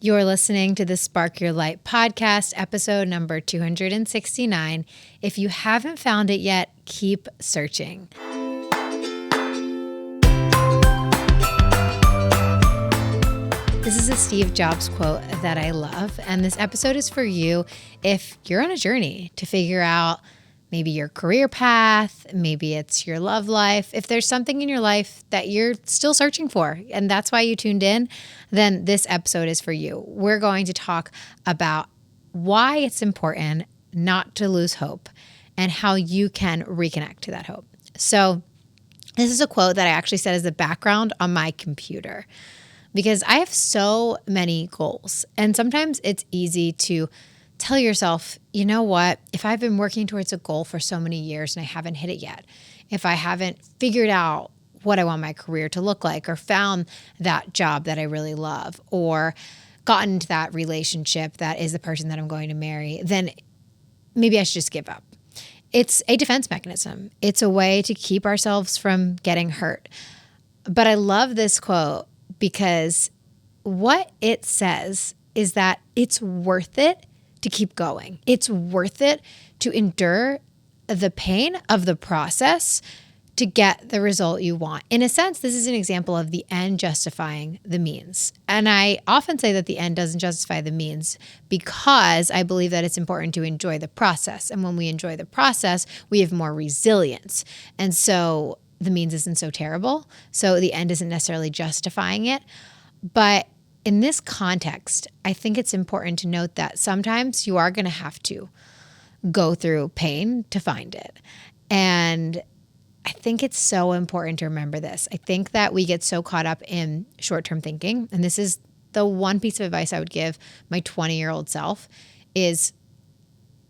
You're listening to the Spark Your Light podcast, episode number 269. If you haven't found it yet, keep searching. This is a Steve Jobs quote that I love, and this episode is for you if you're on a journey to figure out maybe your career path, maybe it's your love life. If there's something in your life that you're still searching for, and that's why you tuned in, then this episode is for you. We're going to talk about why it's important not to lose hope and how you can reconnect to that hope. So this is a quote that I actually set as the background on my computer because I have so many goals, and sometimes it's easy to tell yourself, you know what, if I've been working towards a goal for so many years and I haven't hit it yet, if I haven't figured out what I want my career to look like or found that job that I really love or gotten into that relationship that is the person that I'm going to marry, then maybe I should just give up. It's a defense mechanism. It's a way to keep ourselves from getting hurt. But I love this quote because what it says is that it's worth it to keep going. It's worth it to endure the pain of the process to get the result you want. In a sense, this is an example of the end justifying the means. And I often say that the end doesn't justify the means because I believe that it's important to enjoy the process. And when we enjoy the process, we have more resilience. And so the means isn't so terrible. So the end isn't necessarily justifying it. But in this context, I think it's important to note that sometimes you are going to have to go through pain to find it. And I think it's so important to remember this. I think that we get so caught up in short-term thinking, and this is the one piece of advice I would give my 20-year-old self is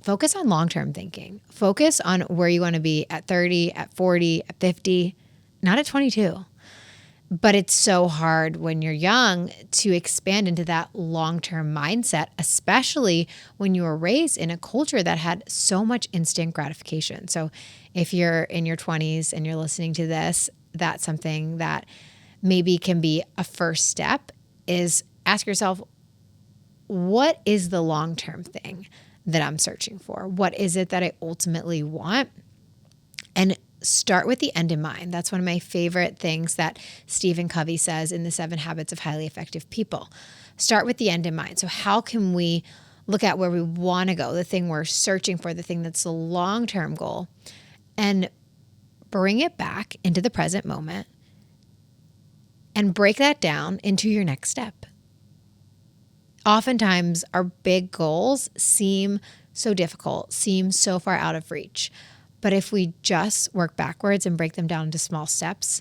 focus on long-term thinking. Focus on where you want to be at 30, at 40, at 50, not at 22. But it's so hard when you're young to expand into that long-term mindset, especially when you were raised in a culture that had so much instant gratification. So if you're in your 20s and you're listening to this, that's something that maybe can be a first step is ask yourself, what is the long-term thing that I'm searching for? What is it that I ultimately want? And start with the end in mind. That's one of my favorite things that Stephen Covey says in the 7 Habits of Highly Effective People. Start with the end in mind. So how can we look at where we want to go, the thing we're searching for, the thing that's the long-term goal, and bring it back into the present moment and break that down into your next step. Oftentimes, our big goals seem so difficult, seem so far out of reach. But if we just work backwards and break them down into small steps,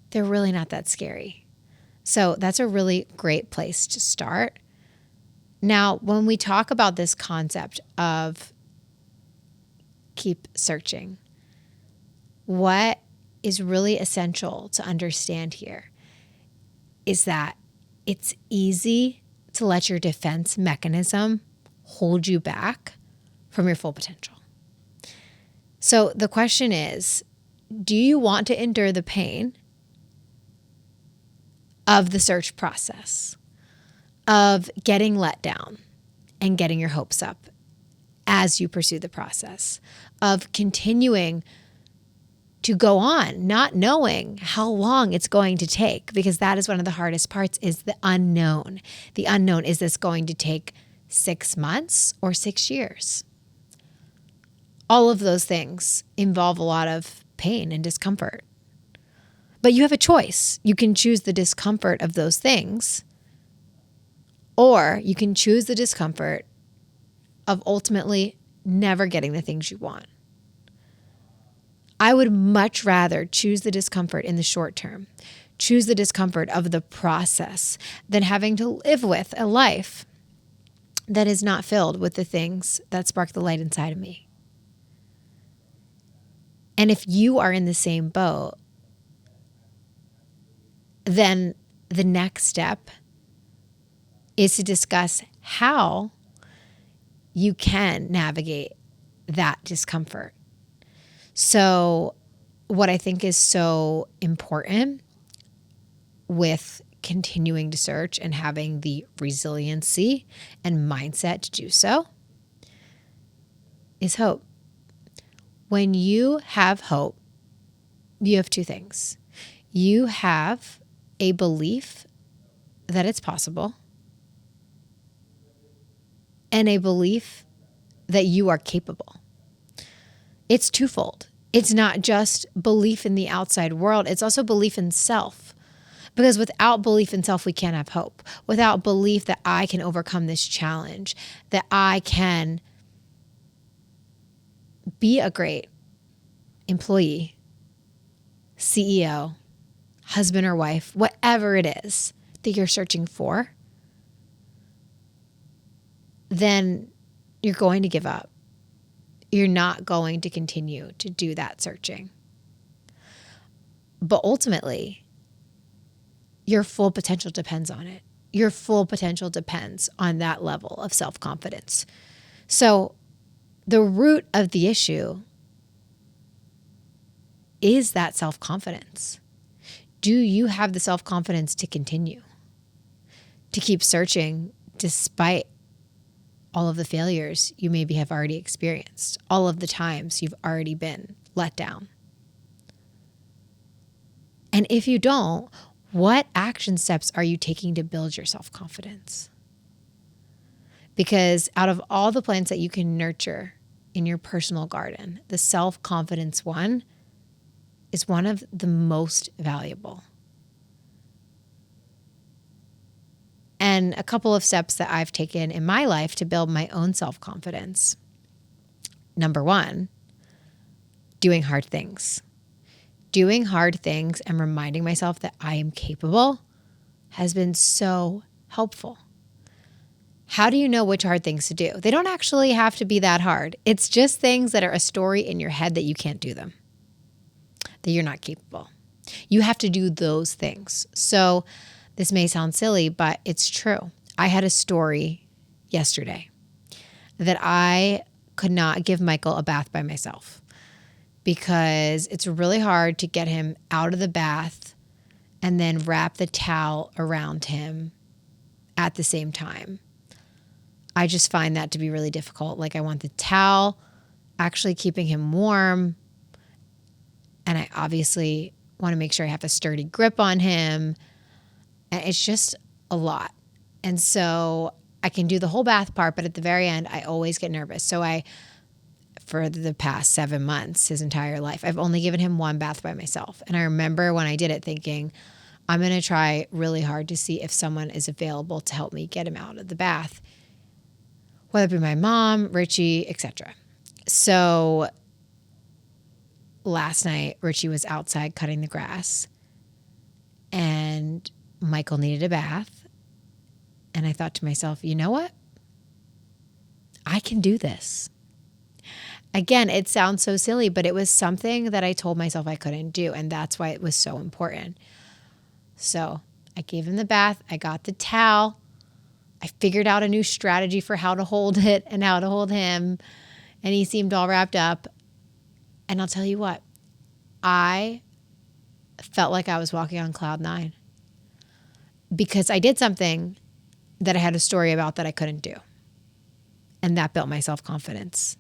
they're really not that scary. So that's a really great place to start. Now, when we talk about this concept of keep searching, what is really essential to understand here is that it's easy to let your defense mechanism hold you back from your full potential. So the question is, do you want to endure the pain of the search process, of getting let down and getting your hopes up as you pursue the process, of continuing to go on, not knowing how long it's going to take, because that is one of the hardest parts is the unknown. The unknown, is this going to take 6 months or 6 years? All of those things involve a lot of pain and discomfort. But you have a choice. You can choose the discomfort of those things, or you can choose the discomfort of ultimately never getting the things you want. I would much rather choose the discomfort in the short term, choose the discomfort of the process, than having to live with a life that is not filled with the things that spark the light inside of me. And if you are in the same boat, then the next step is to discuss how you can navigate that discomfort. So what I think is so important with continuing to search and having the resiliency and mindset to do so is hope. When you have hope, you have two things. You have a belief that it's possible and a belief that you are capable. It's twofold. It's not just belief in the outside world. It's also belief in self. Because without belief in self, we can't have hope. Without belief that I can overcome this challenge, that I can be a great employee, CEO, husband or wife, whatever it is that you're searching for, then you're going to give up. You're not going to continue to do that searching. But ultimately, your full potential depends on it. Your full potential depends on that level of self-confidence. So the root of the issue is that self-confidence. Do you have the self-confidence to continue, to keep searching despite all of the failures you maybe have already experienced, all of the times you've already been let down? And if you don't, what action steps are you taking to build your self-confidence? Because out of all the plants that you can nurture in your personal garden, the self-confidence one is one of the most valuable. And a couple of steps that I've taken in my life to build my own self-confidence. Number one, doing hard things. Doing hard things and reminding myself that I am capable has been so helpful. How do you know which hard things to do? They don't actually have to be that hard. It's just things that are a story in your head that you can't do them, that you're not capable. You have to do those things. So this may sound silly, but it's true. I had a story yesterday that I could not give Michael a bath by myself because it's really hard to get him out of the bath and then wrap the towel around him at the same time. I just find that to be really difficult. Like, I want the towel actually keeping him warm, and I obviously want to make sure I have a sturdy grip on him. And it's just a lot. And so I can do the whole bath part, but at the very end, I always get nervous. So for the past 7 months, his entire life, I've only given him one bath by myself. And I remember when I did it thinking, I'm going to try really hard to see if someone is available to help me get him out of the bath, whether it be my mom, Richie, etc. So last night, Richie was outside cutting the grass, and Michael needed a bath. And I thought to myself, you know what? I can do this. Again, it sounds so silly, but it was something that I told myself I couldn't do. And that's why it was so important. So I gave him the bath. I got the towel. I figured out a new strategy for how to hold it and how to hold him. And he seemed all wrapped up. And I'll tell you what, I felt like I was walking on cloud 9. Because I did something that I had a story about that I couldn't do. And that built my self-confidence.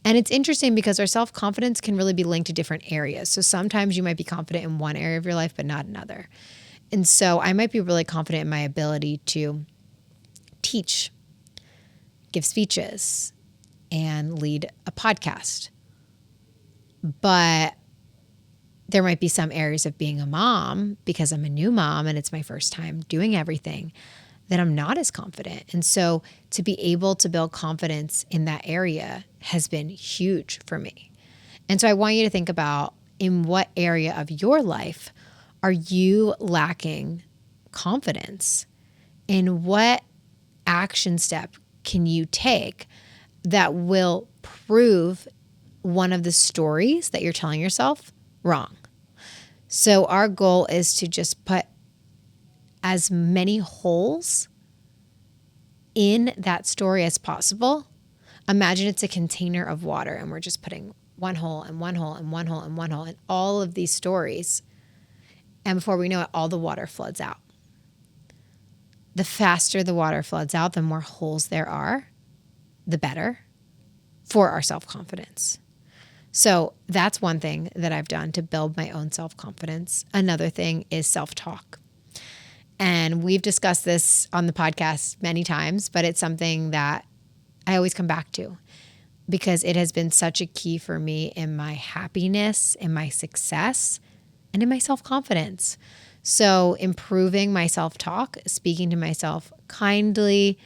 And it's interesting because our self-confidence can really be linked to different areas. So sometimes you might be confident in one area of your life, but not another. And so I might be really confident in my ability to teach, give speeches, and lead a podcast. But there might be some areas of being a mom, because I'm a new mom and it's my first time doing everything, that I'm not as confident. And so to be able to build confidence in that area has been huge for me. And so I want you to think about, in what area of your life are you lacking confidence? In what action step can you take that will prove one of the stories that you're telling yourself wrong? So our goal is to just put as many holes in that story as possible. Imagine it's a container of water and we're just putting one hole and one hole and one hole and one hole in all of these stories. And before we know it, all the water floods out. the faster the water floods out, the more holes there are, the better for our self-confidence. So that's one thing that I've done to build my own self-confidence. Another thing is self-talk. And we've discussed this on the podcast many times, but it's something that I always come back to because it has been such a key for me in my happiness, in my success, and in my self-confidence. So improving my self-talk, speaking to myself kindly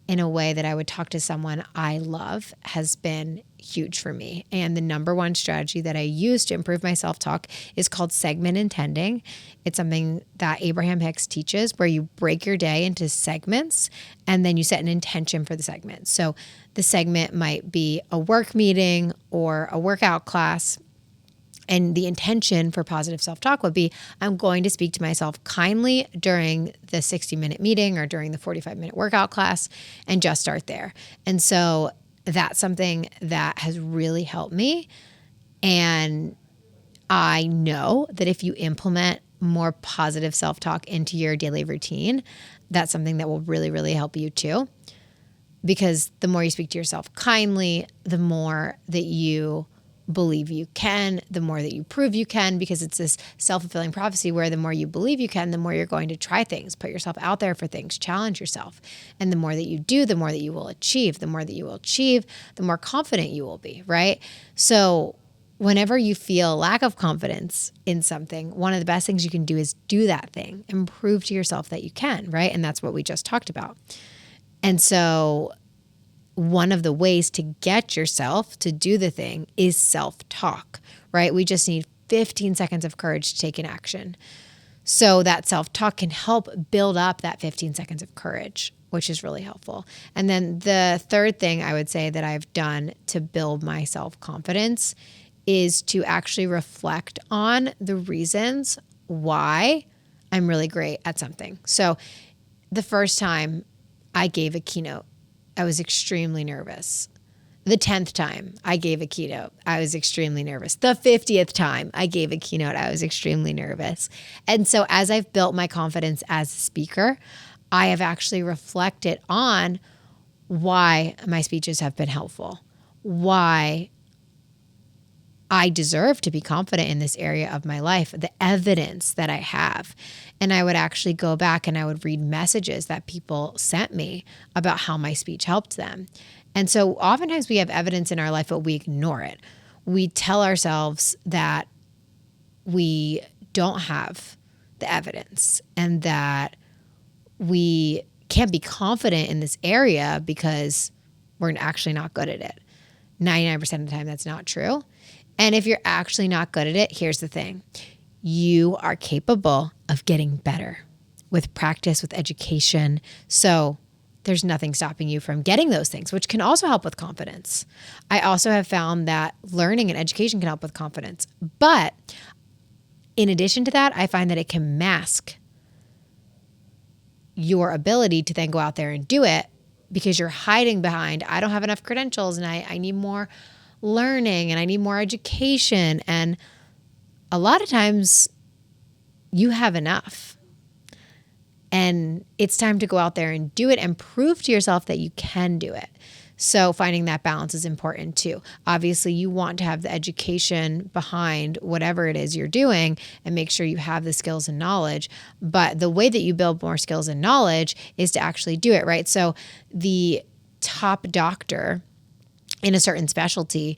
in a way that I would talk to someone I love has been huge for me. And the number one strategy that I use to improve my self-talk is called segment intending. It's something that Abraham Hicks teaches where you break your day into segments and then you set an intention for the segment. So the segment might be a work meeting or a workout class. And the intention for positive self-talk would be, I'm going to speak to myself kindly during the 60-minute meeting or during the 45-minute workout class and just start there. And so that's something that has really helped me. And I know that if you implement more positive self-talk into your daily routine, that's something that will really, really help you too. Because the more you speak to yourself kindly, the more that you believe you can, the more that you prove you can, because it's this self-fulfilling prophecy where the more you believe you can, the more you're going to try things, put yourself out there for things, challenge yourself. And the more that you do, the more that you will achieve. The more that you will achieve, the more confident you will be, right? So whenever you feel lack of confidence in something, one of the best things you can do is do that thing and prove to yourself that you can, right? And that's what we just talked about. And so one of the ways to get yourself to do the thing is self-talk, right? We just need 15 seconds of courage to take an action. So that self-talk can help build up that 15 seconds of courage, which is really helpful. And then the third thing I would say that I've done to build my self-confidence is to actually reflect on the reasons why I'm really great at something. So the first time I gave a keynote, I was extremely nervous. The 10th time I gave a keynote, I was extremely nervous. The 50th time I gave a keynote, I was extremely nervous. And so as I've built my confidence as a speaker, I have actually reflected on why my speeches have been helpful, why I deserve to be confident in this area of my life, the evidence that I have. And I would actually go back and I would read messages that people sent me about how my speech helped them. And so oftentimes we have evidence in our life, but we ignore it. We tell ourselves that we don't have the evidence and that we can't be confident in this area because we're actually not good at it. 99% of the time, that's not true. And if you're actually not good at it, here's the thing. You are capable of getting better with practice, with education. So there's nothing stopping you from getting those things, which can also help with confidence. I also have found that learning and education can help with confidence. But in addition to that, I find that it can mask your ability to then go out there and do it because you're hiding behind, I don't have enough credentials and I need more learning and I need more education. And a lot of times you have enough. And it's time to go out there and do it and prove to yourself that you can do it. So finding that balance is important too. Obviously, you want to have the education behind whatever it is you're doing and make sure you have the skills and knowledge. But the way that you build more skills and knowledge is to actually do it, right? So the top doctor in a certain specialty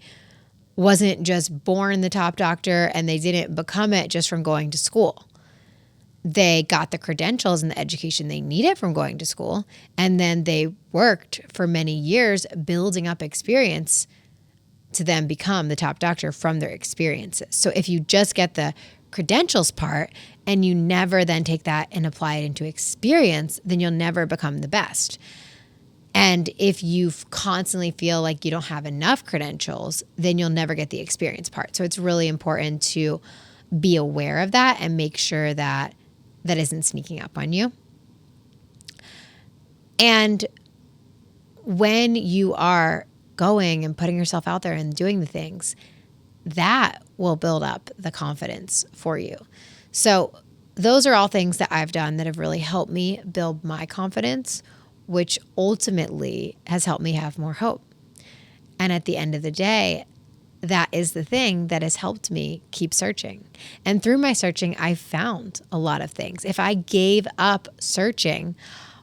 wasn't just born the top doctor and they didn't become it just from going to school. They got the credentials and the education they needed from going to school, and then they worked for many years building up experience to then become the top doctor from their experiences. So if you just get the credentials part and you never then take that and apply it into experience, then you'll never become the best. And if you constantly feel like you don't have enough credentials, then you'll never get the experience part. So it's really important to be aware of that and make sure that that isn't sneaking up on you. And when you are going and putting yourself out there and doing the things, that will build up the confidence for you. So those are all things that I've done that have really helped me build my confidence, which ultimately has helped me have more hope. And at the end of the day, that is the thing that has helped me keep searching. And through my searching, I found a lot of things. If I gave up searching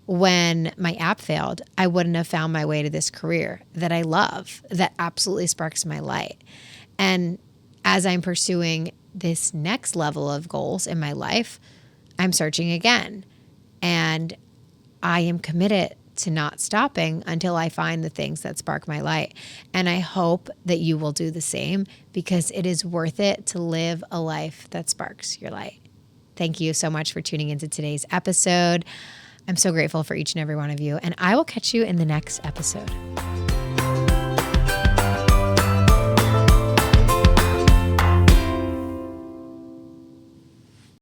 when my app failed, I wouldn't have found my way to this career that I love, that absolutely sparks my light. And as I'm pursuing this next level of goals in my life, I'm searching again. And I am committed to not stopping until I find the things that spark my light. And I hope that you will do the same, because it is worth it to live a life that sparks your light. Thank you so much for tuning into today's episode. I'm so grateful for each and every one of you, and I will catch you in the next episode.